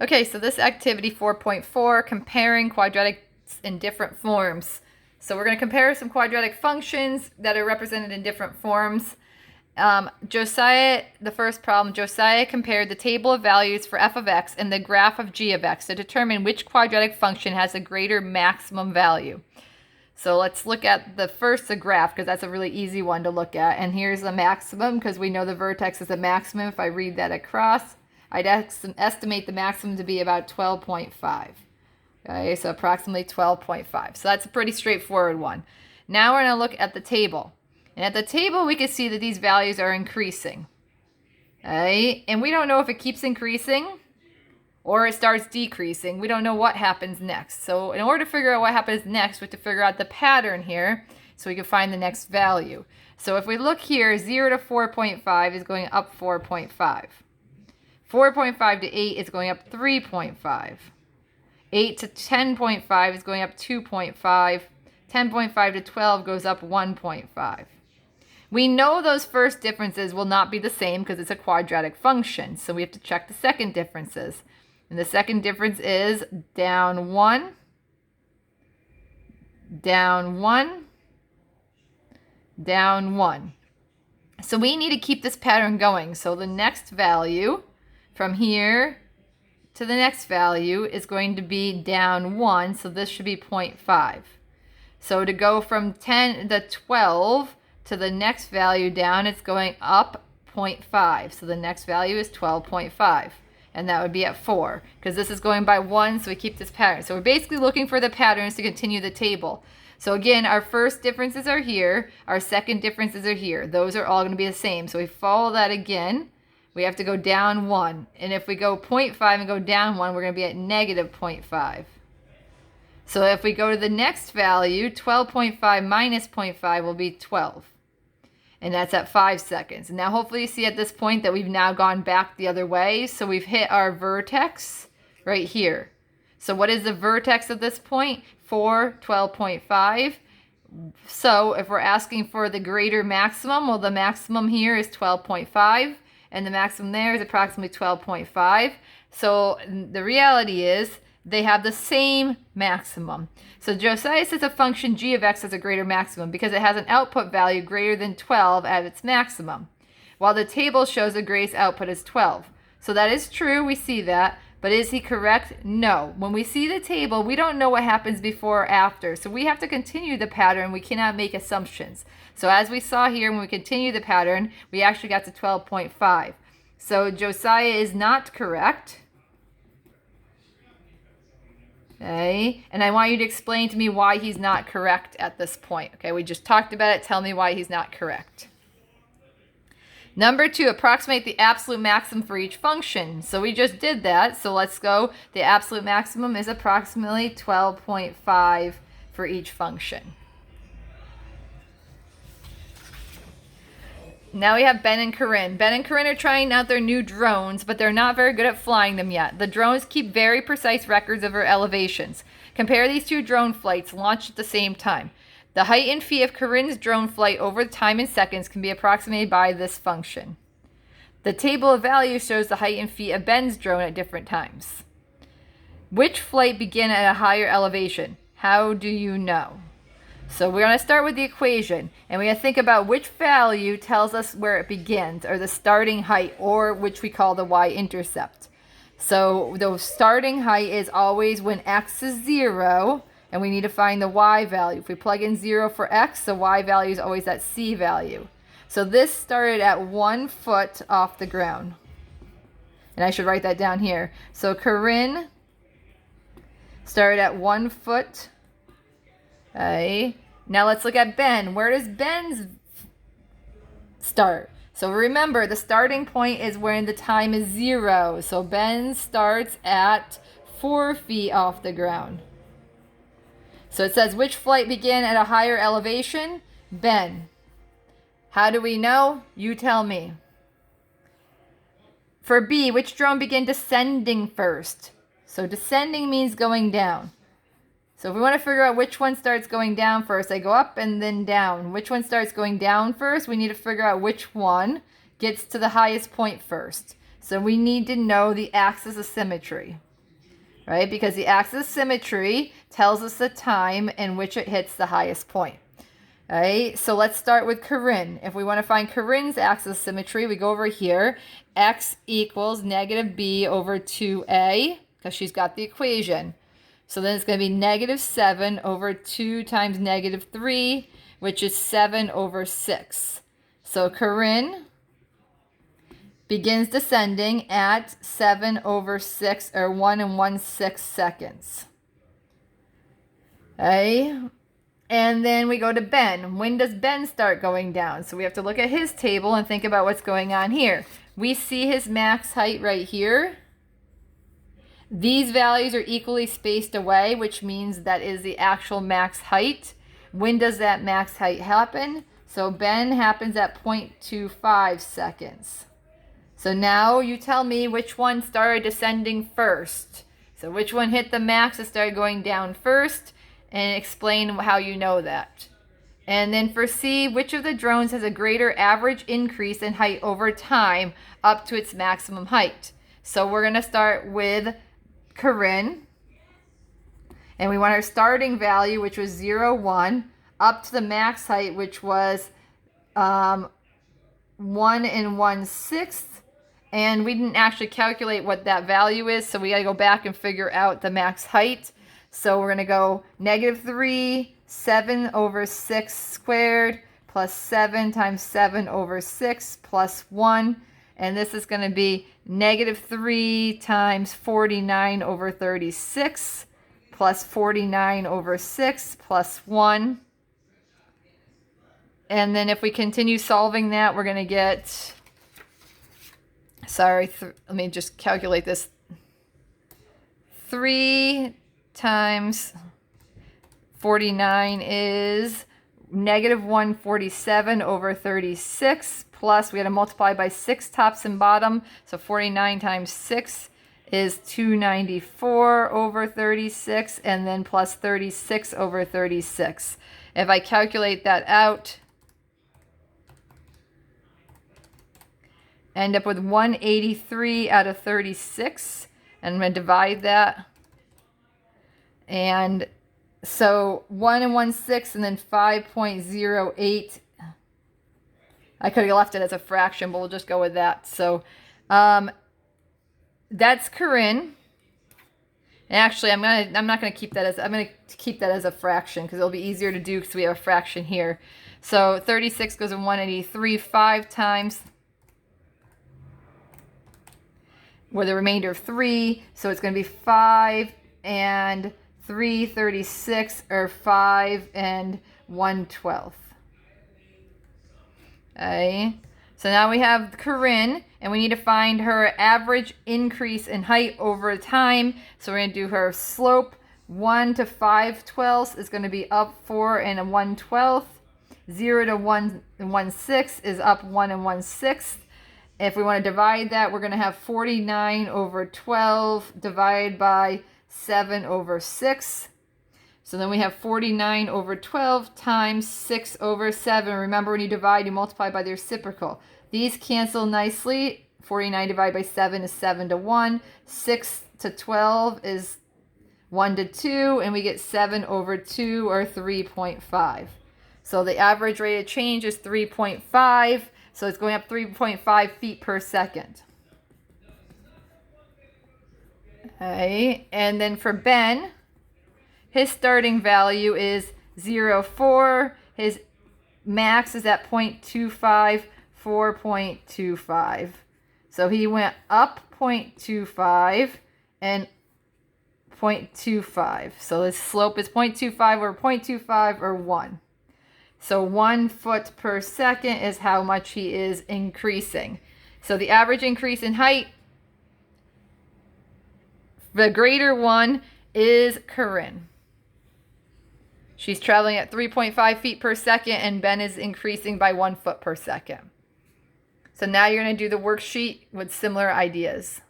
Okay, so this activity 4.4, comparing quadratics in different forms. So we're going to compare some quadratic functions that are represented in different forms. The first problem, Josiah compared the table of values for f of x and the graph of g of x to determine which quadratic function has a greater maximum value. So let's look at the graph, because that's a really easy one to look at. And here's the maximum, because we know the vertex is a maximum. If I read that across, I'd estimate the maximum to be about 12.5. Okay, so approximately 12.5. So that's a pretty straightforward one. Now we're going to look at the table. And at the table, we can see that these values are increasing. Okay, and we don't know if it keeps increasing or it starts decreasing. We don't know what happens next. So in order to figure out what happens next, we have to figure out the pattern here so we can find the next value. So if we look here, 0 to 4.5 is going up 4.5. 4.5 to 8 is going up 3.5. 8 to 10.5 is going up 2.5. 10.5 to 12 goes up 1.5. We know those first differences will not be the same because it's a quadratic function. So we have to check the second differences. And the second difference is down 1, down 1, down 1. So we need to keep this pattern going. So the next value from here to the next value is going to be down 1. So this should be 0.5. So to go from 10 to 12 to the next value down, it's going up 0.5. So the next value is 12.5. And that would be at 4, because this is going by 1, so we keep this pattern. So we're basically looking for the patterns to continue the table. So again, our first differences are here. Our second differences are here. Those are all going to be the same. So we follow that again. We have to go down 1. And if we go 0.5 and go down 1, we're going to be at negative 0.5. So if we go to the next value, 12.5 minus 0.5 will be 12. And that's at 5 seconds. And now hopefully you see at this point that we've now gone back the other way. So we've hit our vertex right here. So what is the vertex at this point? 4, 12.5. So if we're asking for the greater maximum, well, the maximum here is 12.5. And the maximum there is approximately 12.5. So the reality is they have the same maximum. So Josiah says a function g of x has a greater maximum because it has an output value greater than 12 at its maximum, while the table shows the greatest output is 12. So that is true, we see that, but is he correct? No. When we see the table, we don't know what happens before or after, so we have to continue the pattern. We cannot make assumptions. So as we saw here, when we continue the pattern, we actually got to 12.5. So Josiah is not correct. Okay, and I want you to explain to me why he's not correct at this point. Okay, we just talked about it. Tell me why he's not correct. Number 2, approximate the absolute maximum for each function. So we just did that. So let's go. The absolute maximum is approximately 12.5 for each function. Now we have Ben and Corinne. Ben and Corinne are trying out their new drones, but they're not very good at flying them yet. The drones keep very precise records of their elevations. Compare these two drone flights launched at the same time. The height and feet of Corinne's drone flight over the time in seconds can be approximated by this function. The table of values shows the height and feet of Ben's drone at different times. Which flight began at a higher elevation? How do you know? So we're going to start with the equation, and we're going to think about which value tells us where it begins, or the starting height, or which we call the y-intercept. So the starting height is always when x is 0, and we need to find the y value. If we plug in 0 for x, the y value is always that c value. So this started at 1 foot off the ground. And I should write that down here. So Corinne started at 1 foot. Okay. Now let's look at Ben. Where does Ben's start? So remember, the starting point is when the time is 0. So Ben starts at 4 feet off the ground. So it says, which flight began at a higher elevation? Ben. How do we know? You tell me. For B, which drone began descending first? So descending means going down. So if we want to figure out which one starts going down first, they go up and then down. Which one starts going down first? We need to figure out which one gets to the highest point first. So we need to know the axis of symmetry. right? Because the axis of symmetry tells us the time in which it hits the highest point. All right, so let's start with Corinne. If we want to find Corinne's axis of symmetry, we go over here. X equals negative b over 2a, because she's got the equation. So then it's going to be negative 7 over 2 times negative 3, which is 7 over 6. So Corinne begins descending at 7 over 6, or 1 1/6 seconds. Okay. And then we go to Ben. When does Ben start going down? So we have to look at his table and think about what's going on here. We see his max height right here. These values are equally spaced away, which means that is the actual max height. When does that max height happen? So Ben happens at 0.25 seconds. So now you tell me which one started descending first. So which one hit the max and started going down first, and explain how you know that. And then for C, which of the drones has a greater average increase in height over time up to its maximum height? So we're going to start with Corinne. And we want our starting value, which was 0, 1, up to the max height, which was 1 1/6. And we didn't actually calculate what that value is, so we got to go back and figure out the max height. So we're going to go negative 3, 7 over 6 squared, plus 7 times 7 over 6, plus 1. And this is going to be negative 3 times 49 over 36, plus 49 over 6, plus 1. And then if we continue solving that, we're going to get, let me just calculate this. 3 times 49 is negative 147 over 36, plus we got to multiply by 6 tops and bottom, so 49 times 6 is 294 over 36, and then plus 36 over 36. If I calculate that out, end up with 183 out of 36, and I'm going to divide that. And so 1 1/6 and then 5.08. I could have left it as a fraction, but we'll just go with that. So that's Corinne. And actually, I'm not gonna keep that as, I'm gonna keep that as a fraction because it'll be easier to do because we have a fraction here. So 36 goes in 183 5 times with a remainder of 3. So it's gonna be 5 and 3/36, or 5 and 1/12. Okay. So now we have Corinne, and we need to find her average increase in height over time. So we're going to do her slope. 1 to 5/12 is going to be up 4 and 1/12. 0 to 1 1/6 is up 1 1/6. If we want to divide that, we're going to have 49 over 12 divided by 7 over 6. So then we have 49 over 12 times 6 over 7. Remember, when you divide, you multiply by the reciprocal. These cancel nicely. 49 divided by 7 is 7 to 1. 6 to 12 is 1 to 2. And we get 7 over 2, or 3.5. So the average rate of change is 3.5. So it's going up 3.5 feet per second. Okay, and then for Ben, his starting value is 0.4. His max is at 0.25, 4.25. So he went up 0.25 and 0.25. So his slope is 0.25 or 0.25 or 1. So 1 foot per second is how much he is increasing. So the average increase in height, the greater one, is Corinne. She's traveling at 3.5 feet per second, and Ben is increasing by 1 foot per second. So now you're going to do the worksheet with similar ideas.